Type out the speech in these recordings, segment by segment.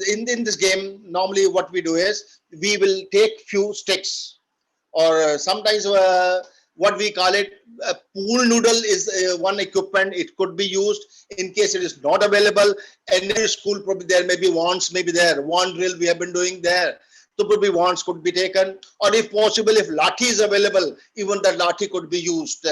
in this game, normally what we do is we will take few sticks, or sometimes what we call it, a pool noodle is one equipment. It could be used in case it is not available. And every school probably there may be wands, maybe there wand drill we have been doing there. So probably wands could be taken, or if possible, if lathi is available, even that lathi could be used.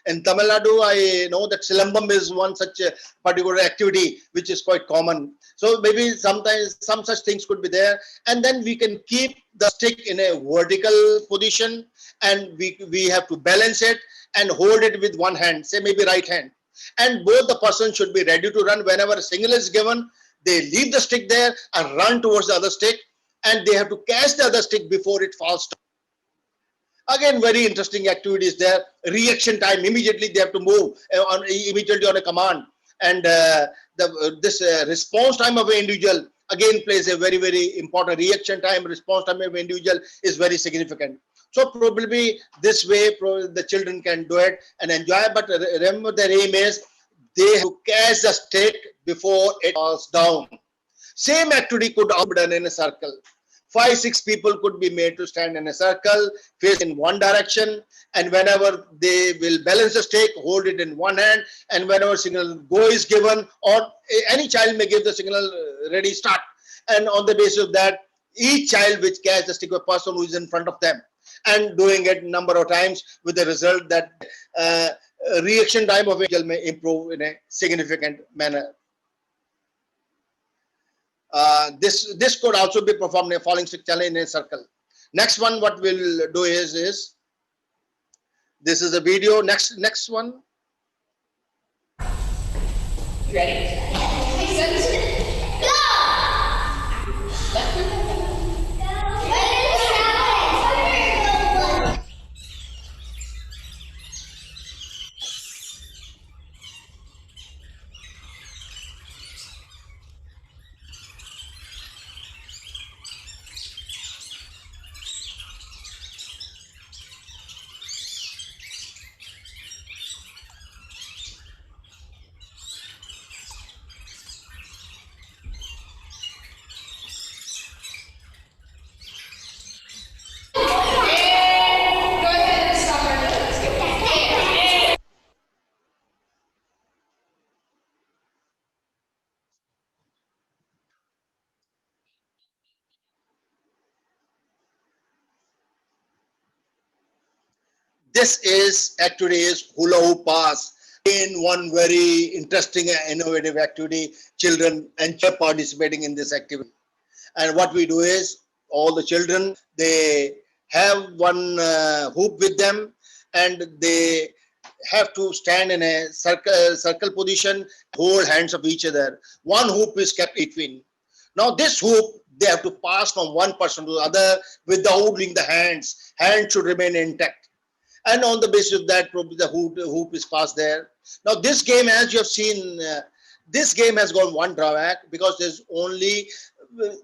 In Tamil Nadu, I know that Silambam is one such particular activity which is quite common. So maybe sometimes some such things could be there, and then we can keep the stick in a vertical position, and we have to balance it and hold it with one hand, say maybe right hand, and both the person should be ready to run. Whenever a signal is given, they leave the stick there and run towards the other stick, and they have to catch the other stick before it falls down. Again, very interesting activities there. Reaction time, immediately they have to move immediately on a command. And this response time of an individual again plays a very, very important. Reaction time, response time of an individual is very significant. So probably this way the children can do it and enjoy. But remember, their aim is they have to catch the stick before it falls down. Same activity could also be done in a circle. 5-6 people could be made to stand in a circle, face in one direction, and whenever they will balance the stick, hold it in one hand, and whenever signal go is given, or any child may give the signal ready, start. And on the basis of that, each child which catches the stick of a person who is in front of them, and doing it a number of times, with the result that reaction time of individual may improve in a significant manner. This could also be performed in a falling stick challenge in a circle. Next one, what we'll do is this is a video. Next one. Ready? This is activity is hula hoop pass. In one very interesting and innovative activity, children enjoy participating in this activity. And what we do is, all the children, they have one hoop with them, and they have to stand in a circle position, hold hands of each other. One hoop is kept between. Now this hoop, they have to pass from one person to the other without moving the hands. Hands should remain intact. And on the basis of that, probably the hoop is passed there. Now this game, as you have seen, this game has got one drawback, because there's only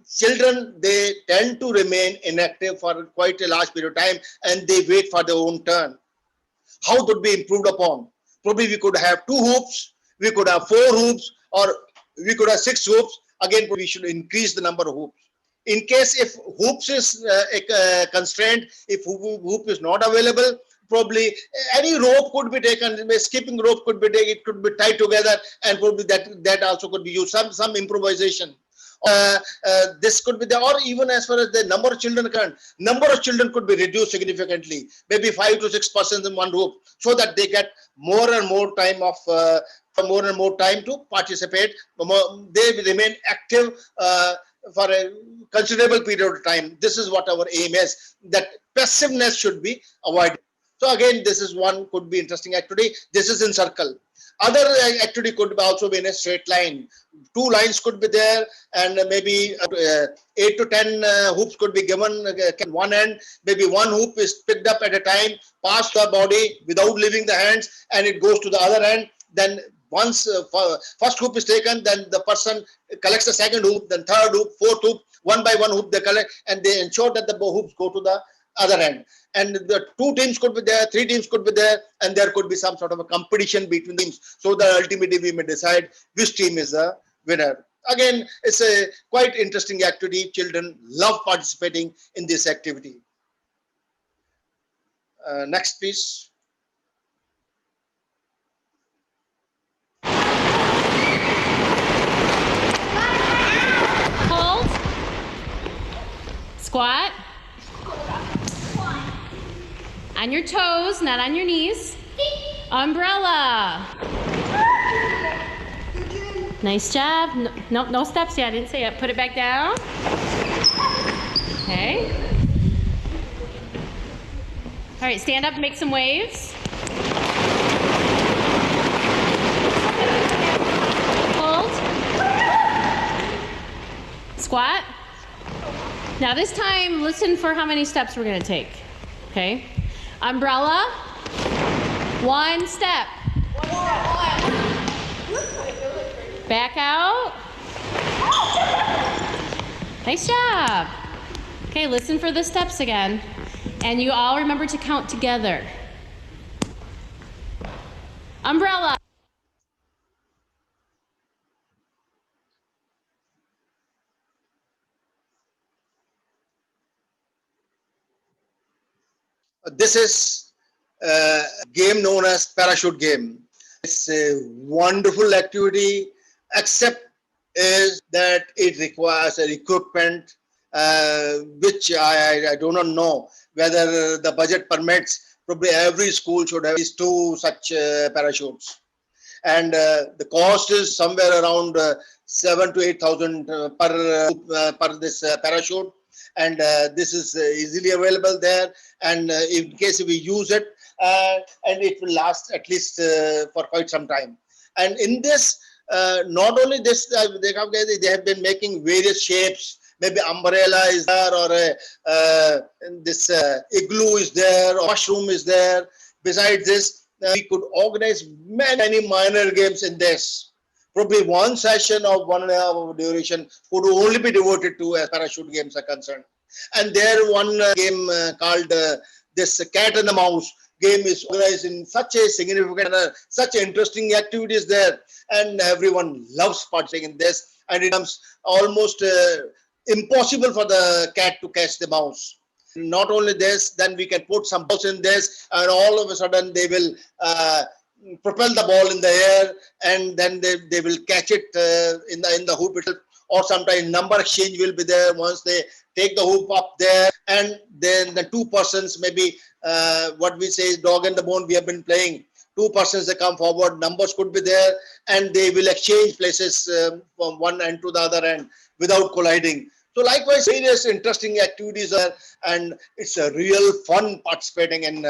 children, they tend to remain inactive for quite a large period of time, and they wait for their own turn. How could be improved upon? Probably we could have 2 hoops, we could have 4 hoops, or we could have 6 hoops. Again, we should increase the number of hoops. In case if hoops is a constraint, if hoop is not available, probably any rope could be taken, skipping rope could be taken, it could be tied together, and probably that also could be used, some improvisation. This could be there, or even as far as the number of children could be reduced significantly, maybe 5 to 6 persons in one group, so that they get more and more time to participate. They remain active for a considerable period of time. This is what our aim is, that passiveness should be avoided. So again, this is one could be interesting activity. This is in circle. Other activity could also be in a straight line. 2 lines could be there, and maybe 8 to 10 hoops could be given one end. Maybe one hoop is picked up at a time, passed the body without leaving the hands, and it goes to the other end. Then once first hoop is taken, then the person collects the second hoop, then third hoop, fourth hoop, one by one hoop they collect, and they ensure that the hoops go to the other end. And the 2 teams could be there, 3 teams could be there, and there could be some sort of a competition between teams, so that ultimately we may decide which team is the winner. Again, it's a quite interesting activity. Children love participating in this activity. Next, please. Hold. Squat. On your toes, not on your knees. Umbrella. Nice job. No steps yet. I didn't say it. Put it back down. Okay. All right, stand up, make some waves. Hold. Squat. Now this time, listen for how many steps we're gonna take. Okay. Umbrella. One step. Back out. Nice job. Okay, listen for the steps again. And you all remember to count together. Umbrella. This is a game known as parachute game. It's a wonderful activity, except is that it requires an equipment which I do not know whether the budget permits. Probably every school should have these two such parachutes, and the cost is somewhere around 7,000 to 8,000 per this parachute, and this is easily available there. And in case we use it, and it will last at least for quite some time. And in this, not only this, they have been making various shapes. Maybe umbrella is there, or this igloo is there, or mushroom is there. Besides this, we could organize many minor games in this. Probably one session of 1.5 hour duration could only be devoted to as parachute games are concerned. And there one game called this cat and the mouse game is organized in such a significant manner, such interesting activities there, and everyone loves participating in this, and it becomes almost impossible for the cat to catch the mouse. Not only this, then we can put some balls in this, and all of a sudden they will propel the ball in the air, and then they will catch it in the hoop itself. Or sometimes number exchange will be there once they take the hoop up there, and then the two persons, maybe what we say is dog and the bone, we have been playing. Two persons, they come forward, numbers could be there, and they will exchange places from one end to the other end without colliding. So likewise, various interesting activities are, and it's a real fun participating in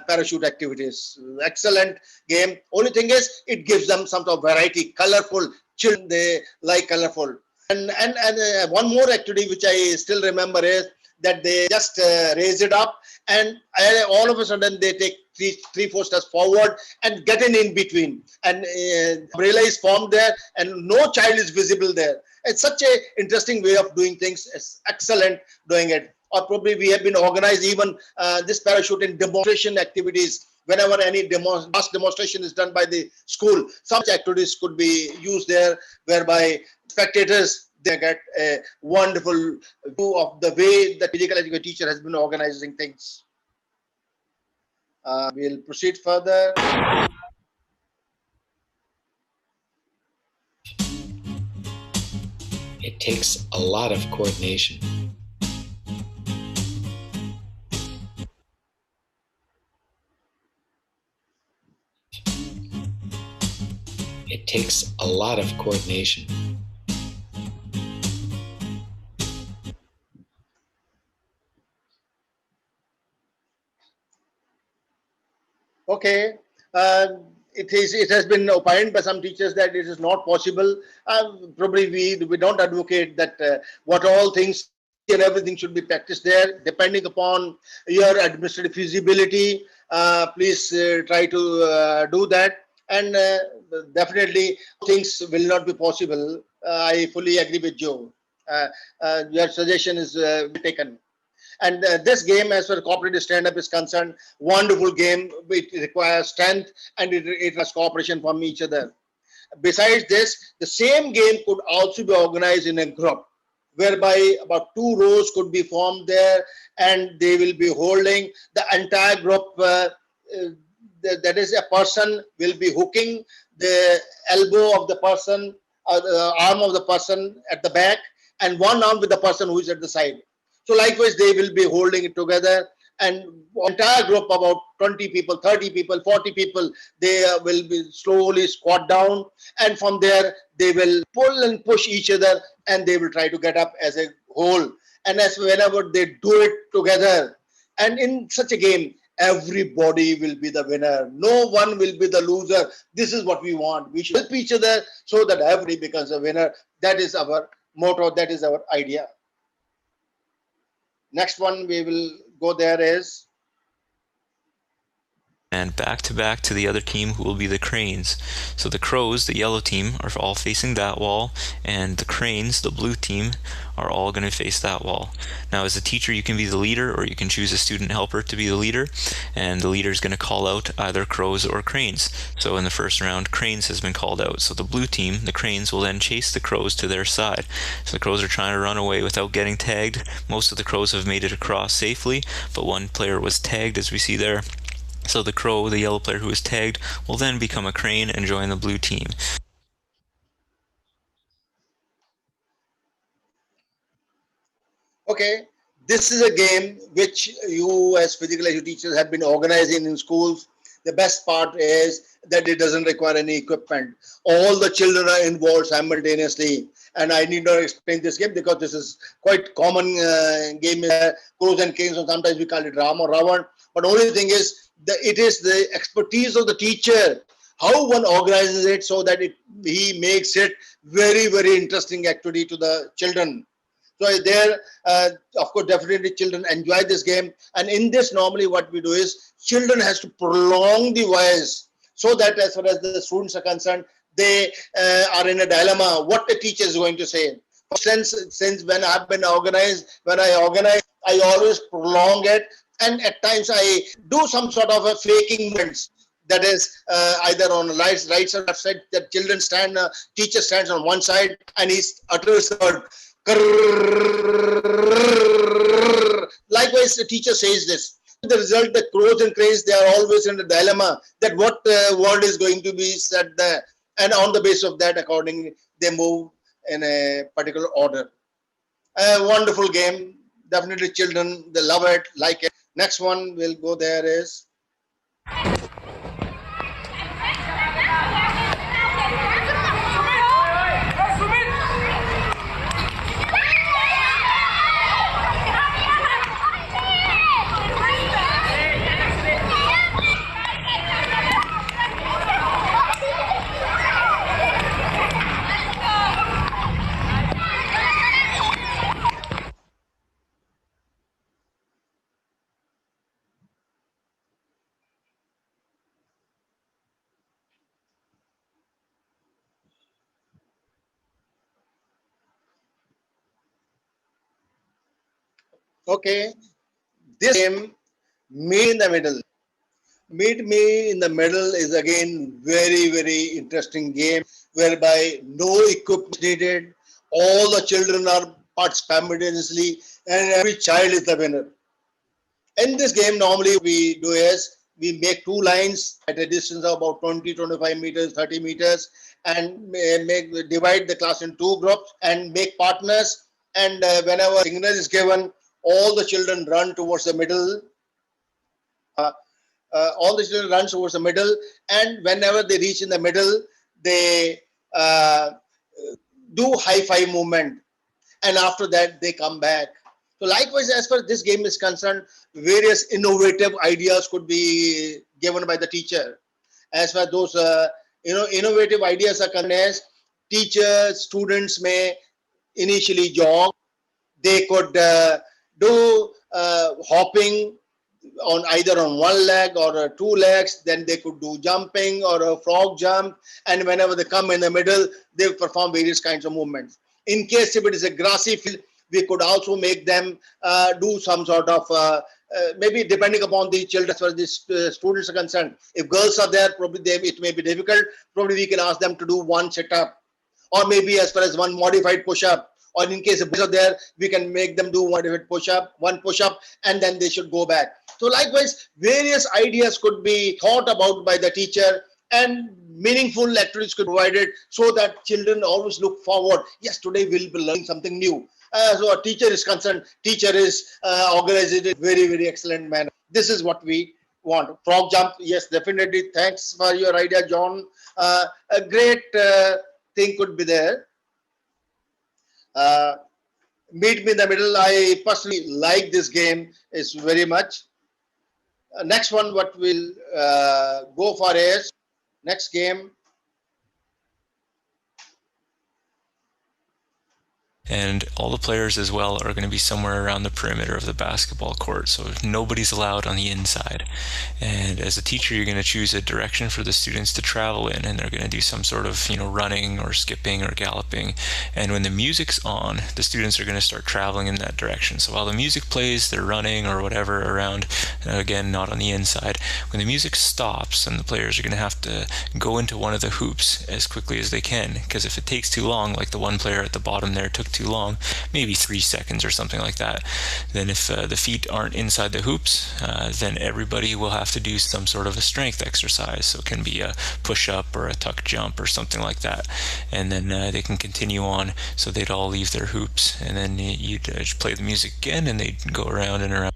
parachute activities. Excellent game. Only thing is, it gives them some sort of variety, colorful. Children, they like colorful. And one more activity which I still remember is that they just raise it up, and all of a sudden they take three, 4 steps forward and get in between, and umbrella is formed there, and no child is visible there. It's such a interesting way of doing things. It's excellent doing it. Or probably we have been organized even this parachute in demonstration activities. Whenever any mass demonstration is done by the school, such activities could be used there, whereby spectators, they get a wonderful view of the way the physical education teacher has been organizing things. We'll proceed further. It takes a lot of coordination. It takes a lot of coordination. Okay. It has been opined by some teachers that it is not possible. Probably we don't advocate that what all things and everything should be practiced there, depending upon your administrative feasibility. Please try to do that, and definitely things will not be possible. I fully agree with Joe. Your suggestion is taken. And this game, as far as cooperative stand-up is concerned, wonderful game. It requires strength, and it requires cooperation from each other. Besides this, the same game could also be organized in a group, whereby about 2 rows could be formed there, and they will be holding the entire group. That is, a person will be hooking the elbow of the person, the arm of the person at the back, and one arm with the person who is at the side. So likewise, they will be holding it together, and entire group, about 20 people, 30 people, 40 people, they will be slowly squat down, and from there they will pull and push each other, and they will try to get up as a whole. And as whenever they do it together, and in such a game, everybody will be the winner. No one will be the loser. This is what we want. We should help each other so that everybody becomes a winner. That is our motto. That is our idea. Next one we will go there is, and back to the other team, who will be the cranes. So the crows, the yellow team, are all facing that wall, and the cranes, the blue team, are all going to face that wall. Now, as a teacher, you can be the leader, or you can choose a student helper to be the leader, and the leader is going to call out either crows or cranes. So in the first round, cranes has been called out. So the blue team, the cranes, will then chase the crows to their side. So the crows are trying to run away without getting tagged. Most of the crows have made it across safely, but one player was tagged, as we see there. So the crow, the yellow player who is tagged, will then become a crane and join the blue team. okay, this is a game which you as physical education teachers have been organizing in schools. The best part is that it doesn't require any equipment. All the children are involved simultaneously. And I need not explain this game because this is quite common game, crows and cranes, or sometimes we call it Ram-Raavan. But only thing is that it is the expertise of the teacher, how one organizes it so that he makes it very, very interesting activity to the children. So there, of course, definitely children enjoy this game. And in this, normally what we do is children has to prolong the voice so that as far as the students are concerned, they are in a dilemma what the teacher is going to say. Since when I've been organized, when I organize, I always prolong it. And at times I do some sort of a faking movements. That is either on the right side or left side, that children stand, teacher stands on one side and he utters the word. Likewise, the teacher says this. The result, the crows and cranes, they are always in a dilemma that what word is going to be said there. And on the basis of that, accordingly, they move in a particular order. A wonderful game. Definitely children, they love it, like it. Next one we'll go there is. Okay, this game, Meet in the Middle. Meet Me in the Middle is again very, very interesting game whereby no equipment needed. All the children are participating simultaneously and every child is the winner. In this game, normally we do is we make two lines at a distance of about 20, 25 meters, 30 meters, and divide the class in two groups and make partners. And whenever a signal is given, all the children run towards the middle. All the children run towards the middle, and whenever they reach in the middle, they do high five movement, and after that they come back. So likewise, as far as this game is concerned, various innovative ideas could be given by the teacher. As far as those innovative ideas are concerned, as teachers, students may initially jog. They could do hopping on either on one leg or two legs. Then they could do jumping or a frog jump. And whenever they come in the middle, they perform various kinds of movements. In case if it is a grassy field, we could also make them do some sort of maybe depending upon the children as far as the students are concerned. If girls are there, probably it may be difficult. Probably we can ask them to do one sit-up, or maybe as far as one modified push-up. Or in case if boys are there, we can make them do one push-up, and then they should go back. So likewise, various ideas could be thought about by the teacher, and meaningful activities could be provided so that children always look forward. Yes, today we'll be learning something new. So a teacher is concerned, teacher is organized in a very, very excellent manner. This is what we want. Frog jump, yes, definitely. Thanks for your idea, John. A great thing could be there. Meet me in the middle. I personally like this game is very much. Next one, what we'll go for is next game. And all the players as well are going to be somewhere around the perimeter of the basketball court, so nobody's allowed on the inside. And as a teacher, you're going to choose a direction for the students to travel in, and they're going to do some sort of, running or skipping or galloping. And when the music's on, the students are going to start traveling in that direction. So while the music plays, they're running or whatever around, again, not on the inside. When the music stops, and the players are going to have to go into one of the hoops as quickly as they can, because if it takes too long, like the one player at the bottom there took too long, maybe 3 seconds or something like that, then if the feet aren't inside the hoops, then everybody will have to do some sort of a strength exercise. So it can be a push-up or a tuck jump or something like that, and then they can continue on. So they'd all leave their hoops, and then you'd play the music again, and they'd go around and around.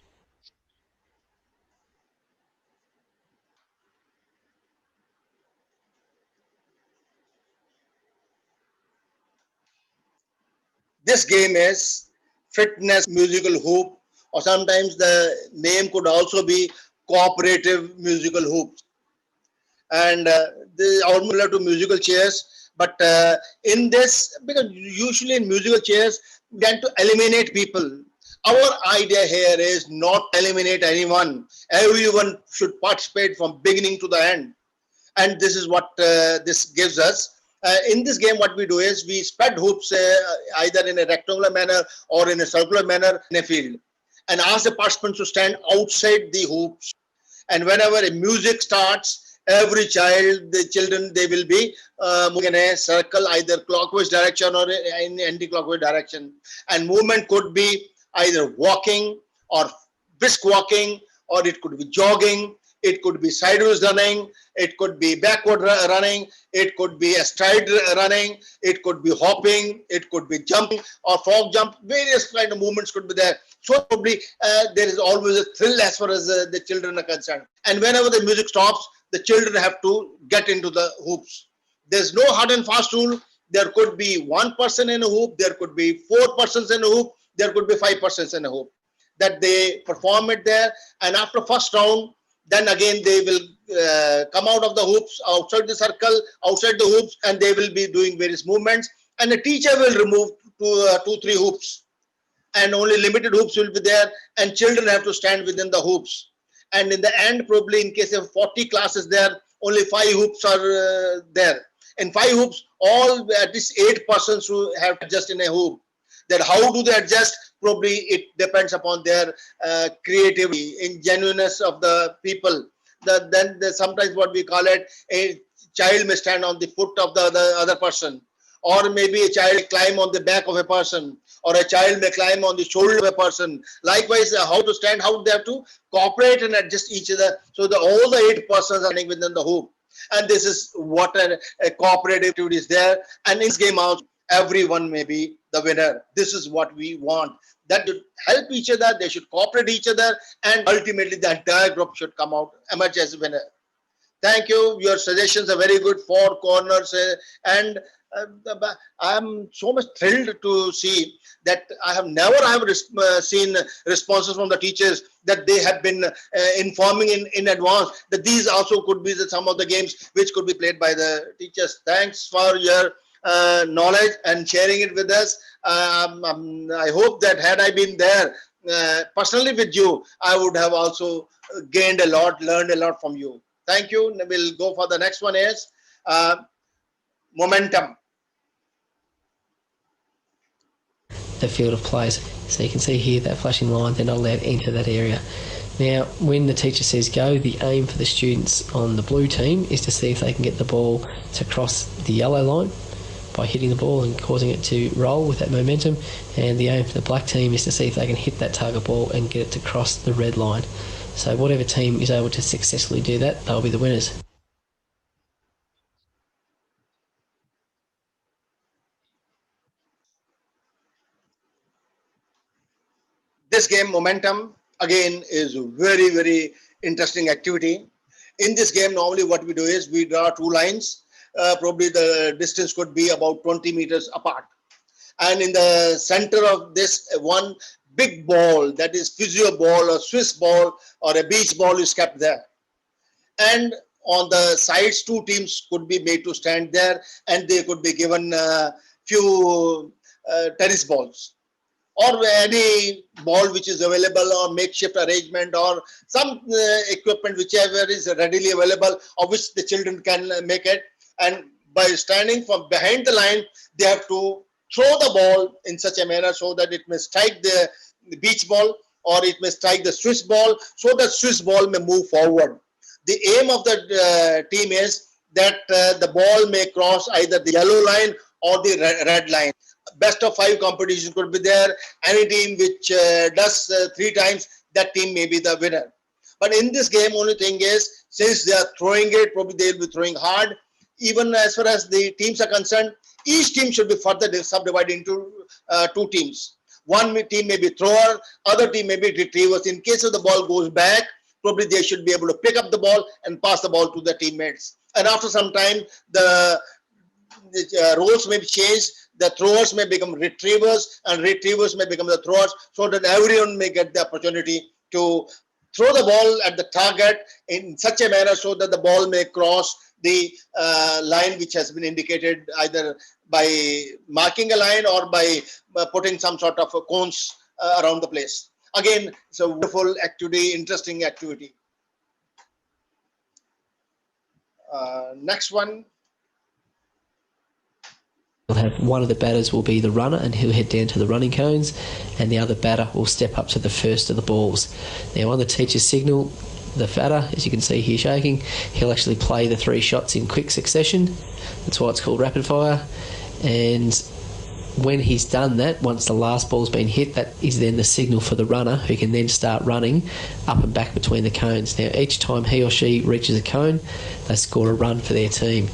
This game is fitness musical hoop, or sometimes the name could also be cooperative musical hoops. And they are similar to musical chairs, but in this, because usually in musical chairs, we tend to eliminate people. Our idea here is not eliminate anyone. Everyone should participate from beginning to the end. And this is what this gives us. In this game, what we do is we spread hoops either in a rectangular manner or in a circular manner in a field, and ask the participants to stand outside the hoops. And whenever a music starts, every child, the children, they will be moving in a circle, either clockwise direction or in anti-clockwise direction. And movement could be either walking or brisk walking, or it could be jogging. It could be sideways running, it could be backward running, it could be a stride running, it could be hopping, it could be jumping or frog jump. Various kind of movements could be there. So probably there is always a thrill as far as the children are concerned. And whenever the music stops, the children have to get into the hoops. There's no hard and fast rule. There could be one person in a hoop, there could be 4 persons in a hoop, there could be 5 persons in a hoop. That they perform it there, and after first round, then again they will come out of the hoops, outside the circle, outside the hoops, and they will be doing various movements. And the teacher will remove 2-3 hoops, and only limited hoops will be there, and children have to stand within the hoops. And in the end, probably in case of 40 classes there, only 5 hoops are there. In 5 hoops, all at least 8 persons who have to adjust in a hoop. Then how do they adjust? Probably it depends upon their creativity, ingenuousness of the people. Then sometimes what we call it, a child may stand on the foot of the other person, or maybe a child may climb on the back of a person, or a child may climb on the shoulder of a person. Likewise, how to stand, how they have to cooperate and adjust each other, so that all the 8 persons are standing within the hoop. And this is what a cooperative activity is there. And in this game also, everyone may be the winner. This is what we want. That to help each other, they should cooperate each other, and ultimately the entire group should come out, emerge as a winner. Thank you. Your suggestions are very good. 4 corners, and I'm so much thrilled to see that I have never seen responses from the teachers that they have been informing in advance that these also could be some of the games which could be played by the teachers. Thanks for your knowledge and sharing it with us. I hope that had I been there personally with you, I would have also gained a lot, learned a lot from you. Thank you. We'll go for the next one is momentum. The field of players. So you can see here that flashing line, they're not allowed into that area. Now, when the teacher says go, the aim for the students on the blue team is to see if they can get the ball to cross the yellow line by hitting the ball and causing it to roll with that momentum, and the aim for the black team is to see if they can hit that target ball and get it to cross the red line. So whatever team is able to successfully do that, they'll be the winners. This game, momentum, again, is a very, very interesting activity. In this game, normally what we do is we draw two lines. Probably the distance could be about 20 meters apart. And in the center of this, one big ball, that is physio ball or Swiss ball or a beach ball, is kept there. And on the sides, two teams could be made to stand there, and they could be given a few tennis balls or any ball which is available, or makeshift arrangement, or some equipment whichever is readily available, of which the children can make it. And by standing from behind the line, they have to throw the ball in such a manner so that it may strike the beach ball, or it may strike the Swiss ball, so that Swiss ball may move forward. The aim of the team is that the ball may cross either the yellow line or the red line. Best of 5 competition could be there. Any team which does 3 times, that team may be the winner. But in this game, only thing is, since they are throwing it, probably they will be throwing hard. Even as far as the teams are concerned, each team should be further subdivided into 2 teams. One team may be thrower, other team may be retrievers. In case of the ball goes back, probably they should be able to pick up the ball and pass the ball to the teammates. And after some time, the roles may be changed. The throwers may become retrievers, and retrievers may become the throwers, so that everyone may get the opportunity to throw the ball at the target in such a manner so that the ball may cross the line which has been indicated, either by marking a line or by putting some sort of cones around the place. Again, it's a wonderful activity, interesting activity. Next one. We'll have one of the batters will be the runner, and he'll head down to the running cones, and the other batter will step up to the first of the balls. Now, on the teacher's signal, the batter, as you can see here shaking, he'll actually play the 3 shots in quick succession. That's why it's called rapid fire. And when he's done that, once the last ball's been hit, that is then the signal for the runner, who can then start running up and back between the cones. Now, each time he or she reaches a cone, they score a run for their team.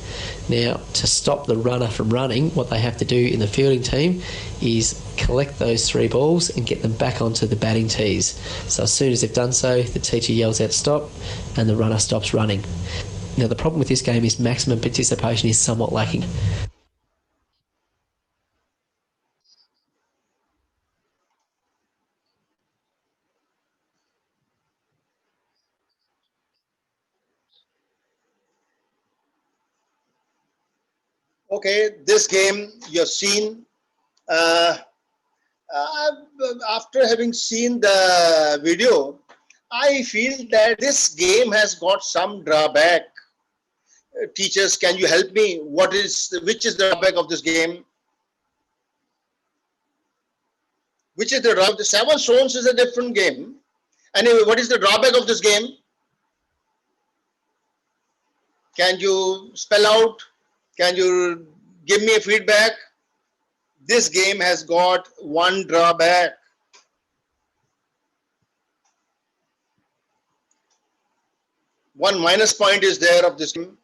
Now, to stop the runner from running, what they have to do in the fielding team is collect those 3 balls and get them back onto the batting tees. So as soon as they've done so, the teacher yells out stop, and the runner stops running. Now, the problem with this game is maximum participation is somewhat lacking. Okay, this game you've seen. After having seen the video, I feel that this game has got some drawback. Teachers, can you help me? Which is the drawback of this game? Which is the drawback? The 7 stones is a different game. Anyway, what is the drawback of this game? Can you spell out? Can you give me a feedback? This game has got one drawback. One minus point is there of this game.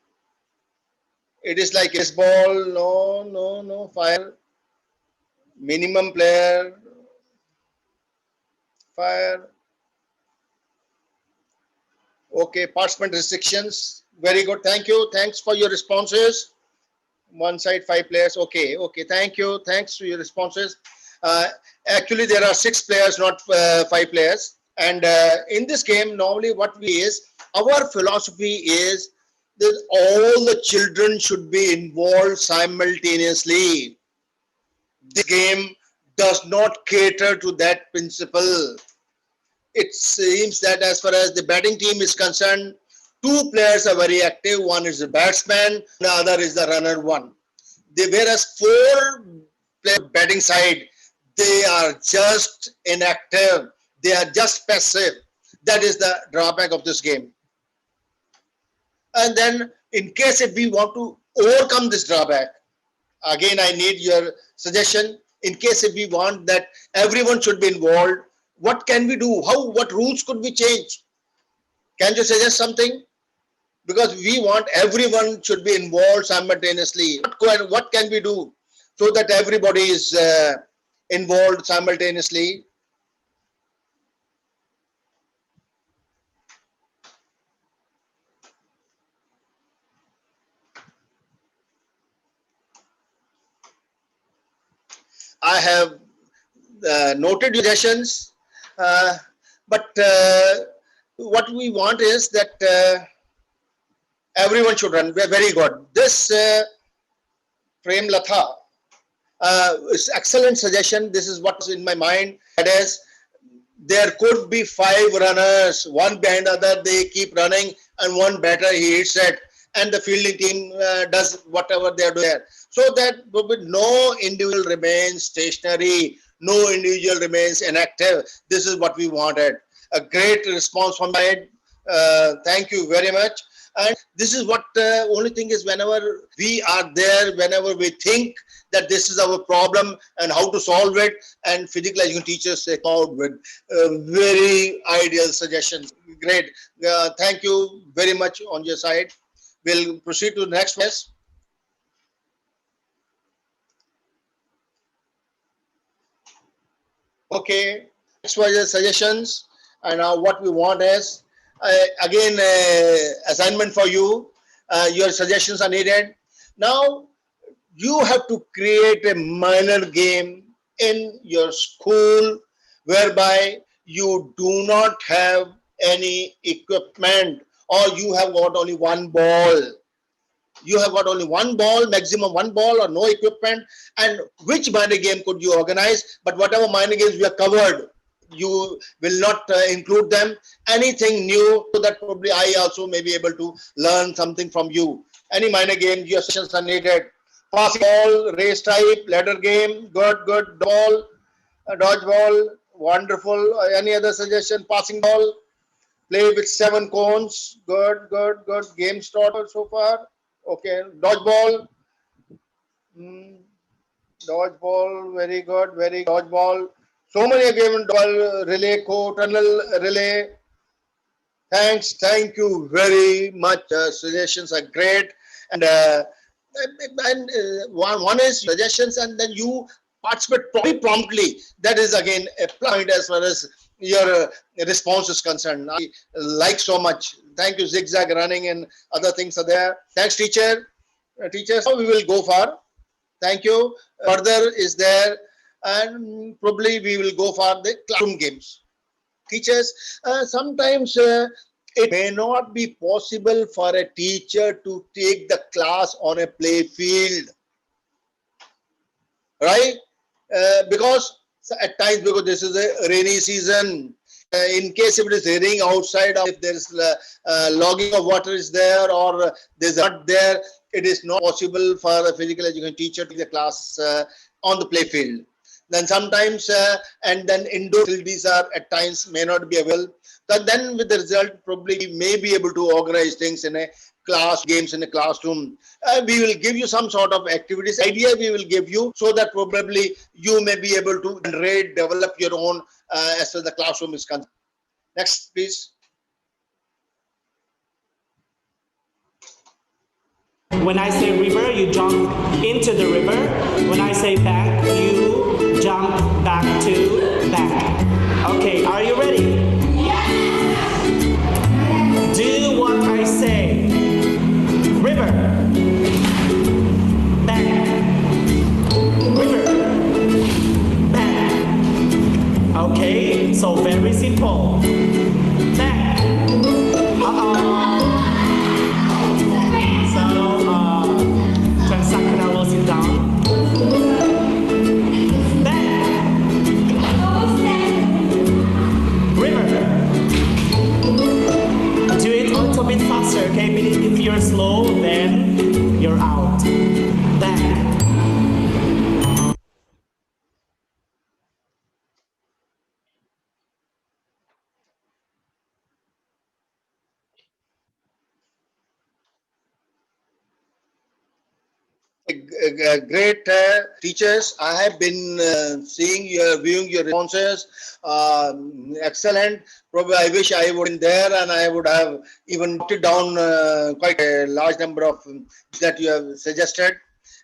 It is like baseball. No, fire. Minimum player. Fire. Okay, participant restrictions. Very good. Thank you. Thanks for your responses. One side, 5 players. Okay. Thank you. Thanks for your responses. Actually, there are 6 players, not 5 players. And in this game, normally what our philosophy is that all the children should be involved simultaneously. The game does not cater to that principle. It seems that as far as the batting team is concerned, 2 players are very active. One is the batsman, the other is the runner one. Whereas 4 player batting side, they are just inactive. They are just passive. That is the drawback of this game. And then in case if we want to overcome this drawback, again, I need your suggestion. In case if we want that everyone should be involved, what can we do? What rules could we change? Can you suggest something? Because we want everyone should be involved simultaneously. What can we do so that everybody is involved simultaneously? I have noted your suggestions, but what we want is that everyone should run. Very good. This Prem Latha is excellent suggestion. This is what's in my mind. That is, there could be 5 runners, one behind the other. They keep running, and one batter he hits it, and the fielding team does whatever they are doing there. So that no individual remains stationary, no individual remains inactive. This is what we wanted. A great response from my end. Thank you very much. And this is what only thing is, whenever we are there, whenever we think that this is our problem and how to solve it, and physical education teachers come out with very ideal suggestions. Great. Thank you very much on your side. We'll proceed to the next phase. Okay, next was the suggestions, and now what we want is again assignment for you. Your suggestions are needed. Now you have to create a minor game in your school whereby you do not have any equipment, or you have got only one ball. You have got only one ball, maximum one ball, or no equipment. And which minor game could you organize? But whatever minor games we have covered, you will not include them. Anything new, so that probably I also may be able to learn something from you. Any minor game, your sessions are needed. Passing ball, race type, ladder game, good. Ball, dodgeball, wonderful. Any other suggestion? Passing ball, play with 7 cones, good. Game starter so far. Okay, dodgeball. Dodgeball, very good. Dodgeball. So many games, dodgeball, relay, tunnel relay. Thanks, thank you very much. Suggestions are great. And one is suggestions, and then you participate promptly. That is again a point as far as your response is concerned. I like so much. Thank you. Zigzag running and other things are there. Thanks, teacher. Teachers, we will go for. Thank you. Further is there, and probably we will go for the classroom games. Teachers, sometimes it may not be possible for a teacher to take the class on a play field, right? Because at times, because this is a rainy season, in case if it is raining outside, if there is logging of water is there, or there's not there, it is not possible for a physical education teacher to take the class on the play field. Then sometimes, and then indoor facilities are at times may not be available. But then with the result, probably we may be able to organize things in a class, games in a classroom. We will give you some sort of activities. Idea we will give you, so that probably you may be able to develop your own as far as the classroom is concerned. Next, please. When I say river, you jump into the river. When I say back, you jump back to back. Okay, are you ready? Yes! Do what I say. River. Back. River. Back. Okay, so very simple. Back. Sit down. Back. River. Do it a little bit faster, okay? If you're slow, then you're out. Back. great teachers. I have been viewing your responses. Excellent. Probably I wish I would have been there and I would have even noted down quite a large number of that you have suggested.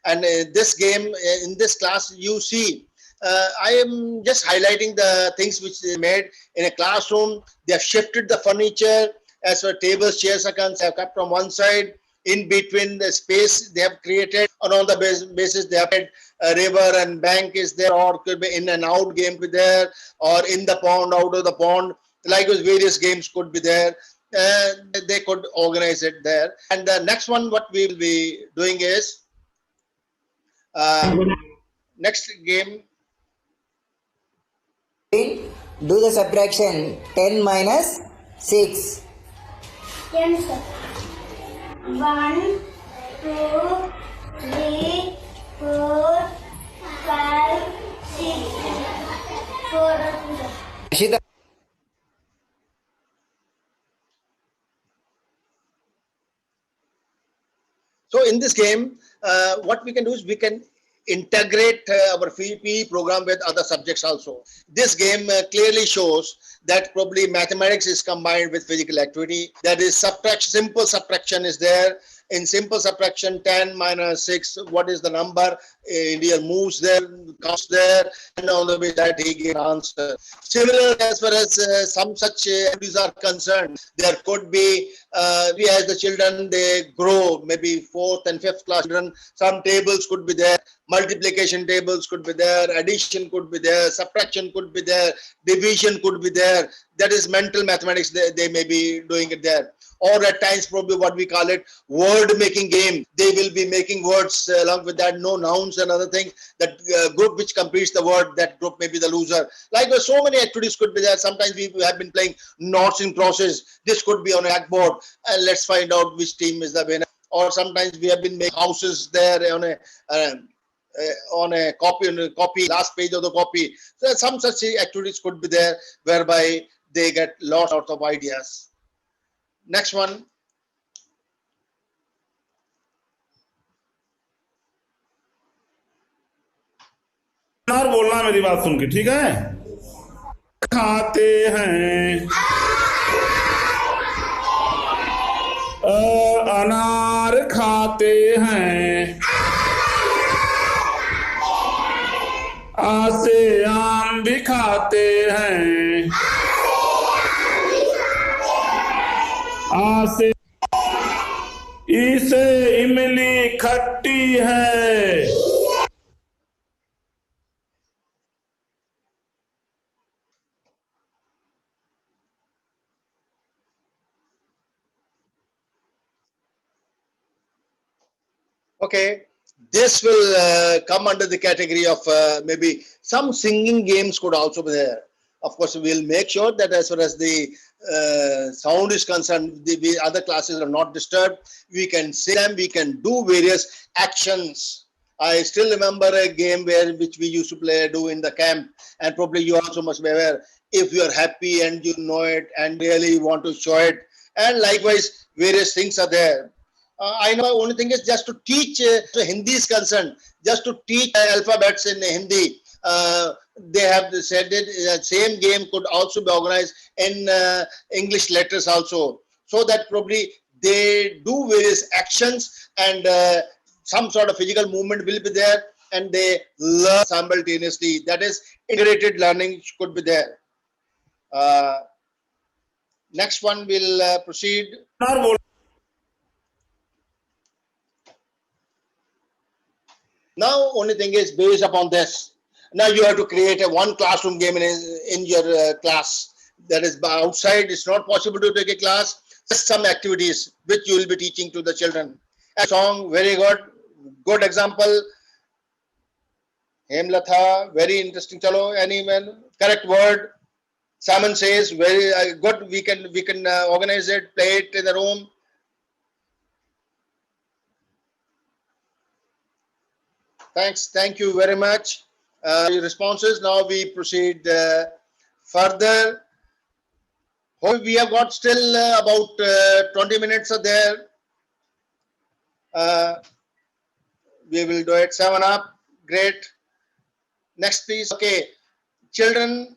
And this game, in this class, you see, I am just highlighting the things which they made in a classroom. They have shifted the furniture as far tables, chairs are concerned. They have kept on one side. In between the space they have created on all the basis they have had a river and bank is there, or could be in and out game be there, or in the pond, out of the pond. Likewise, various games could be there. They could organize it there. And the next one, what we will be doing is next game. Do the subtraction 10 minus 6. Yes, sir. 1, 2, 3, 4, 5, 6, 4. Ashita. So in this game, what we can do is we can integrate our PE program with other subjects also. This game clearly shows that probably mathematics is combined with physical activity. That is subtraction, simple subtraction is there. In simple subtraction, 10 minus 6, what is the number? Indian moves there, counts there, and on the way that he gives answer. Similar as far as some such activities are concerned, there could be, we as the children, they grow, maybe 4th and 5th class children, some tables could be there, multiplication tables could be there, addition could be there, subtraction could be there, division could be there. That is mental mathematics, they may be doing it there. Or at times probably what we call it word making game. They will be making words along with that, no nouns and other things. That group which completes the word, that group may be the loser. Likewise, so many activities could be there. Sometimes we have been playing noughts and crosses. This could be on a blackboard and let's find out which team is the winner. Or sometimes we have been making houses there on a copy, last page of the copy. So some such activities could be there whereby they get lots of ideas. Next one. अनार बोलना मेरी बात सुन के, ठीक है? खाते हैं अनार खाते हैं, आ से आम भी खाते हैं, आ से ई से इमली खट्टी है. Okay, this will come under the category of maybe some singing games could also be there. Of course, we'll make sure that as far as the sound is concerned, the other classes are not disturbed. We can sing them, we can do various actions. I still remember a game which we used to do in the camp, and probably you also must be aware. If you are happy and you know it and really want to show it, and likewise various things are there. I know only thing is just to teach, so Hindi is concerned, just to teach alphabets in Hindi. They have said that same game could also be organized in English letters also, so that probably they do various actions and some sort of physical movement will be there and they learn simultaneously. That is integrated learning could be there. Next one will proceed. Now, only thing is based upon this. Now you have to create a one classroom game in your class. That is outside. It's not possible to take a class. Just some activities which you will be teaching to the children. A song, very good. Good example. Hemlatha, very interesting. Chalo, anyone? Correct word. Simon says, very good. We can organize it, play it in the room. Thanks. Thank you very much. Your responses. Now we proceed further. We have got still about 20 minutes are there. We will do it. 7 up. Great. Next, please. Okay. Children.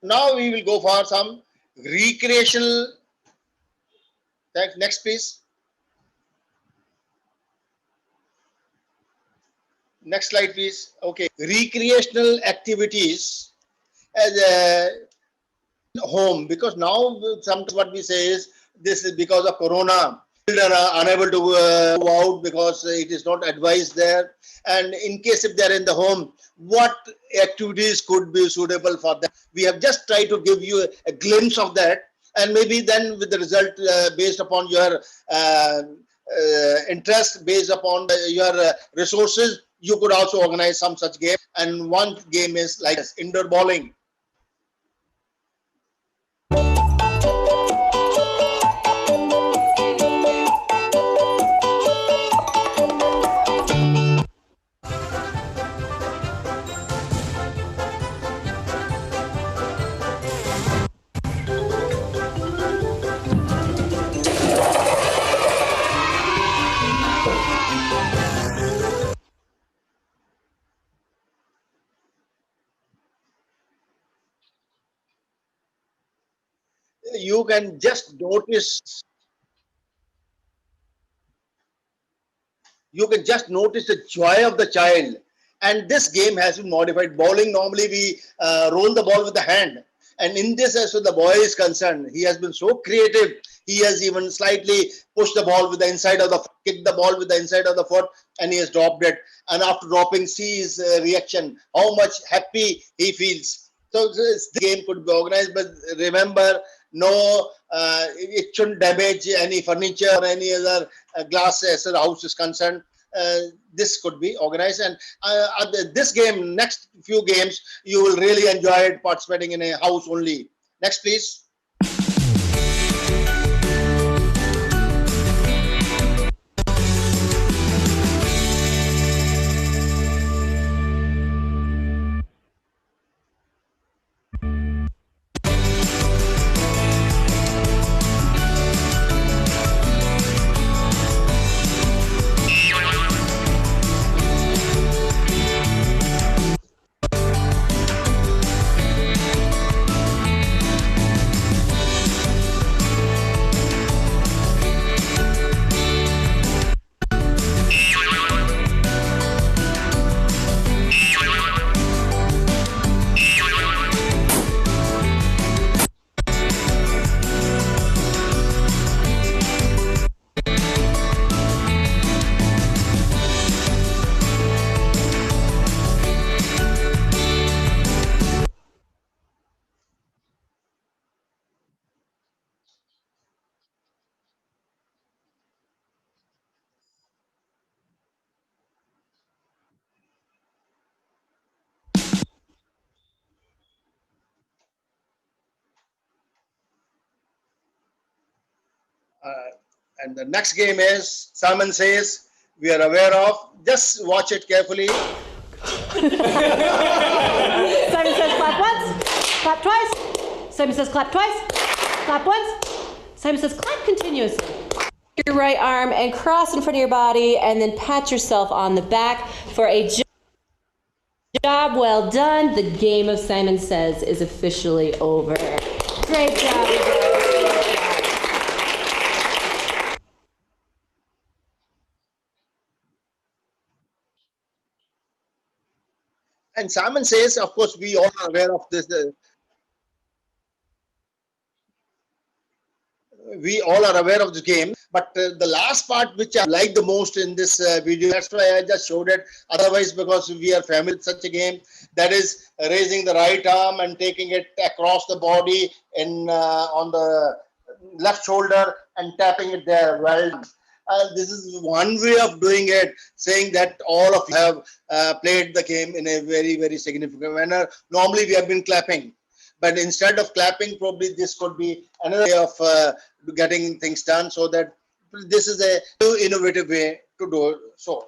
Now we will go for some recreational. Next, please. Next slide, please. Okay. Recreational activities as a home, because now sometimes what we say is this is because of corona, children are unable to go out because it is not advised there, and in case if they are in the home, what activities could be suitable for them. We have just tried to give you a glimpse of that, and maybe then with the result based upon your interest, based upon your resources, you could also organize some such game. And one game is like indoor bowling. You can just notice the joy of the child. And this game has been modified. Bowling, normally we roll the ball with the hand, and in this, as far as the boy is concerned, he has been so creative. He has even slightly pushed the ball with the inside of the foot, kicked the ball with the inside of the foot, and he has dropped it. And after dropping, see his reaction, how much happy he feels. So this game could be organized, but remember, no, it shouldn't damage any furniture or any other glass as the house is concerned. This could be organized, and this game, next few games, you will really enjoy it participating in a house only. Next, please. And the next game is Simon Says. We are aware of. Just watch it carefully. Simon says clap once, clap twice. Simon says clap twice, clap once. Simon says clap continuously. Your right arm and cross in front of your body, and then pat yourself on the back for a job well done. The game of Simon Says is officially over. Great job, you guys. And Simon Says, of course, we all are aware of this. We all are aware of the game, but the last part which I like the most in this video, that's why I just showed it. Otherwise, because we are familiar with such a game, that is raising the right arm and taking it across the body in on the left shoulder and tapping it there. Well done. This is one way of doing it, saying that all of you have played the game in a very, very significant manner. Normally, we have been clapping, but instead of clapping, probably this could be another way of getting things done, so that this is a new innovative way to do it. So,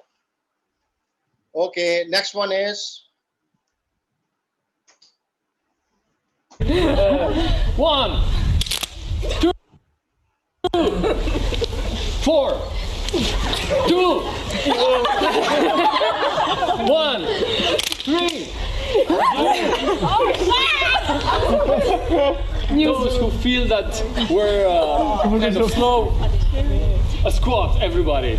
okay, next one is 1, 2. 4, 2, 1, 3. Those who feel that we're kind of slow, a squat, everybody.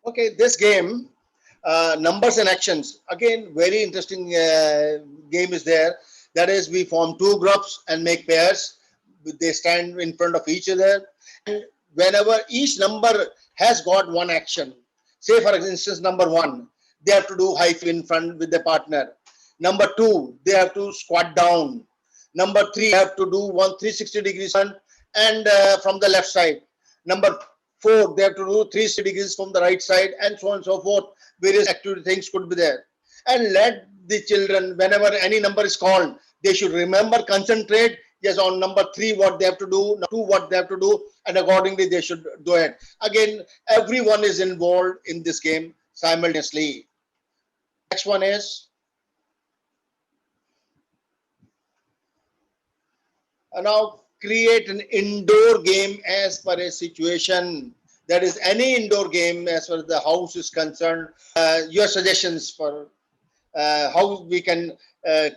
Okay, this game, numbers and actions. Again, very interesting game is there. That is, we form two groups and make pairs. They stand in front of each other. And whenever each number has got one action, say for instance, number 1, they have to do high flip in front with their partner. Number 2, they have to squat down. Number 3, they have to do 360 degrees front and from the left side. Number 4, they have to do 360 degrees from the right side, and so on and so forth. Various activity things could be there. And let the children, whenever any number is called, they should remember, concentrate. Yes, on number 3, what they have to do, 2, what they have to do, and accordingly they should do it. Again, everyone is involved in this game simultaneously. Next one is now create an indoor game as per a situation. That is, any indoor game as far as the house is concerned. Your suggestions for how we can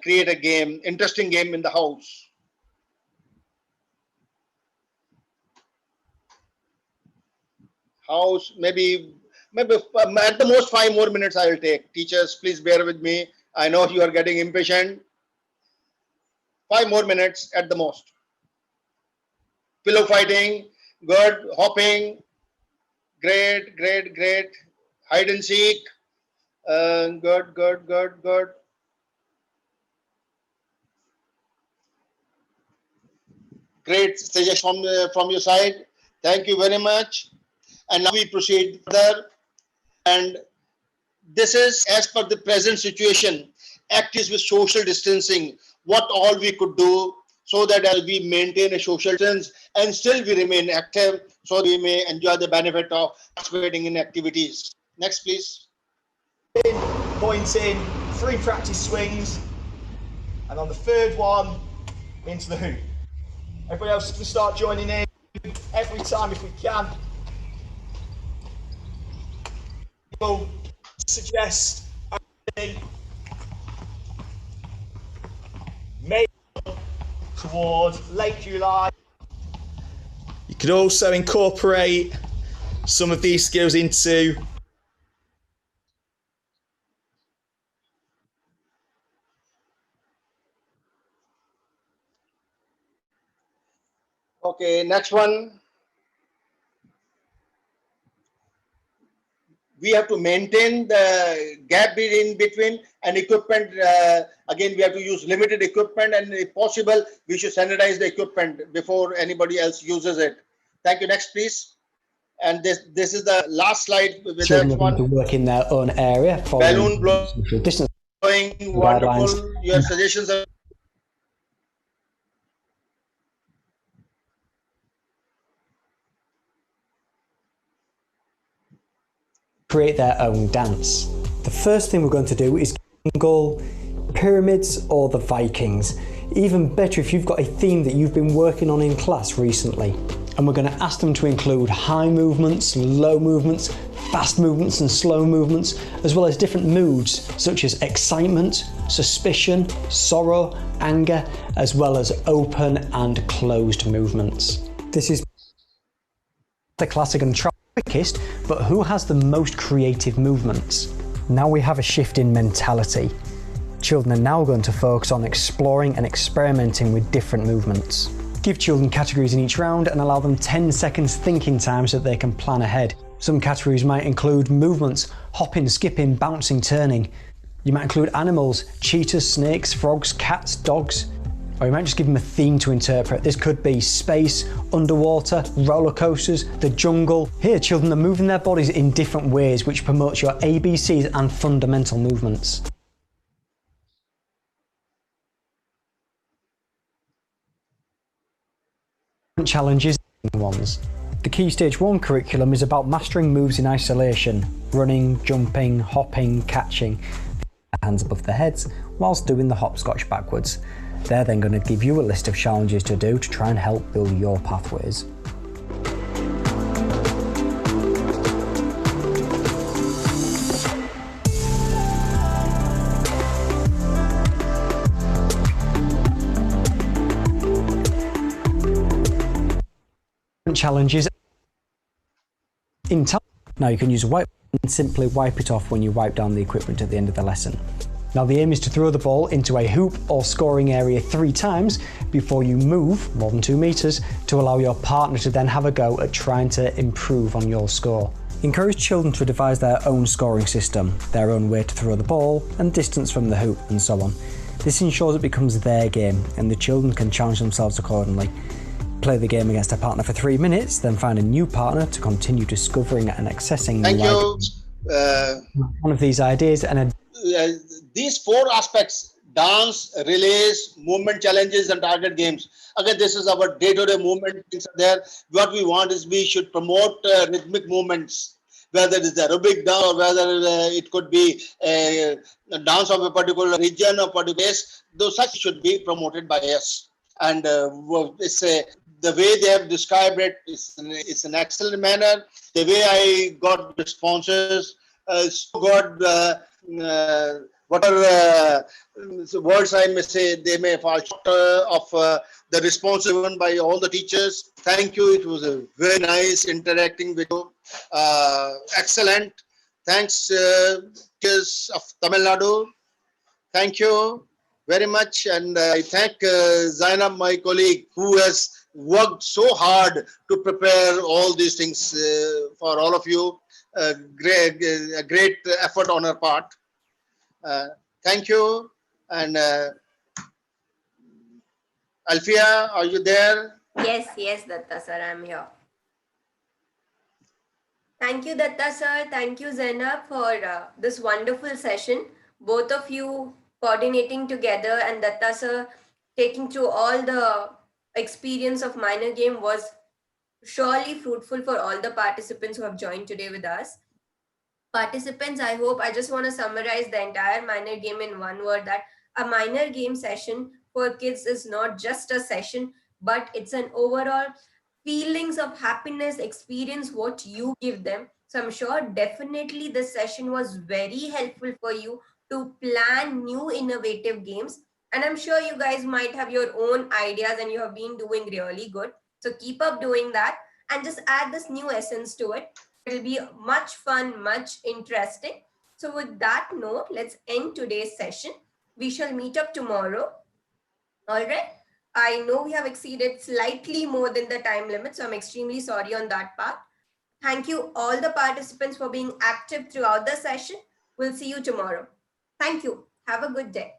create a game, interesting game in the house. House, maybe at the most 5 more minutes I will take. Teachers, please bear with me. I know you are getting impatient. 5 more minutes at the most. Pillow fighting, good. Hopping, great, great, great. Hide and seek, good, good, good, good. Great suggestion from your side. Thank you very much. And now we proceed further. And this is as per the present situation. Act is with social distancing. What all we could do so that we maintain a social distance and still we remain active, so we may enjoy the benefit of participating in activities. Next, please. Point in, 3 practice swings, and on the 3rd one, into the hoop. Everybody else can start joining in every time if we can. We'll suggest maybe towards late July. You could also incorporate some of these skills into Okay, next one. We have to maintain the gap in between and equipment. Again, we have to use limited equipment, and if possible, we should sanitize the equipment before anybody else uses it. Thank you. Next, please. And this is the last slide with Children that are going to one. work in their own area. Balloon blowing, distance wonderful. Your suggestions are. Create their own dance. The first thing we're going to do is jingle pyramids or the Vikings. Even better if you've got a theme that you've been working on in class recently. And we're going to ask them to include high movements, low movements, fast movements and slow movements, as well as different moods such as excitement, suspicion, sorrow, anger, as well as open and closed movements. This is the class are going to try quickest, but who has the most creative movements? Now we have a shift in mentality. Children are now going to focus on exploring and experimenting with different movements. Give children categories in each round and allow them 10 seconds thinking time so that they can plan ahead. Some categories might include movements, hopping, skipping, bouncing, turning. You might include animals, cheetahs, snakes, frogs, cats, dogs. Or you might just give them a theme to interpret. This could be space, underwater, roller coasters, the jungle. Here, children are moving their bodies in different ways, which promotes your ABCs and fundamental movements. Challenges ones. The Key Stage 1 curriculum is about mastering moves in isolation, running, jumping, hopping, catching, hands above their heads, whilst doing the hopscotch backwards. They're then going to give you a list of challenges to do to try and help build your pathways. Challenges in time. Now you can use a wipe and simply wipe it off when you wipe down the equipment at the end of the lesson. Now the aim is to throw the ball into a hoop or scoring area 3 times before you move more than 2 meters to allow your partner to then have a go at trying to improve on your score. Encourage children to devise their own scoring system, their own way to throw the ball and distance from the hoop and so on. This ensures it becomes their game and the children can challenge themselves accordingly. Play the game against a partner for 3 minutes, then find a new partner to continue discovering and accessing Thank new you. ideas. One of these ideas and these 4 aspects: dance, relays, movement challenges, and target games. Again, this is our day-to-day movement. Things are there. What we want is we should promote rhythmic movements, whether it's aerobic dance or whether it could be a dance of a particular region or particular place. Those such should be promoted by us. And the way they have described it is an excellent manner. The way I got responses, whatever words I may say, they may fall short of the response given by all the teachers. Thank you. It was a very nice interacting with you. Excellent. Thanks, teachers of Tamil Nadu. Thank you very much. And I thank Zainab, my colleague, who has worked so hard to prepare all these things for all of you. A great effort on her part. Thank you. And Alfia, are you there? Yes, Datta sir, I'm here. Thank you, Datta sir. Thank you, Zainab, for this wonderful session. Both of you coordinating together and Datta sir taking through all the experience of minor game was surely fruitful for all the participants who have joined today with us. Participants, I just want to summarize the entire minor game in one word, that a minor game session for kids is not just a session, but it's an overall feelings of happiness experience what you give them. So I'm sure definitely this session was very helpful for you to plan new innovative games. And I'm sure you guys might have your own ideas and you have been doing really good. So keep up doing that and just add this new essence to it. It'll be much fun, much interesting. So with that note, let's end today's session. We shall meet up tomorrow. All right. I know we have exceeded slightly more than the time limit, so I'm extremely sorry on that part. Thank you all the participants for being active throughout the session. We'll see you tomorrow. Thank you. Have a good day.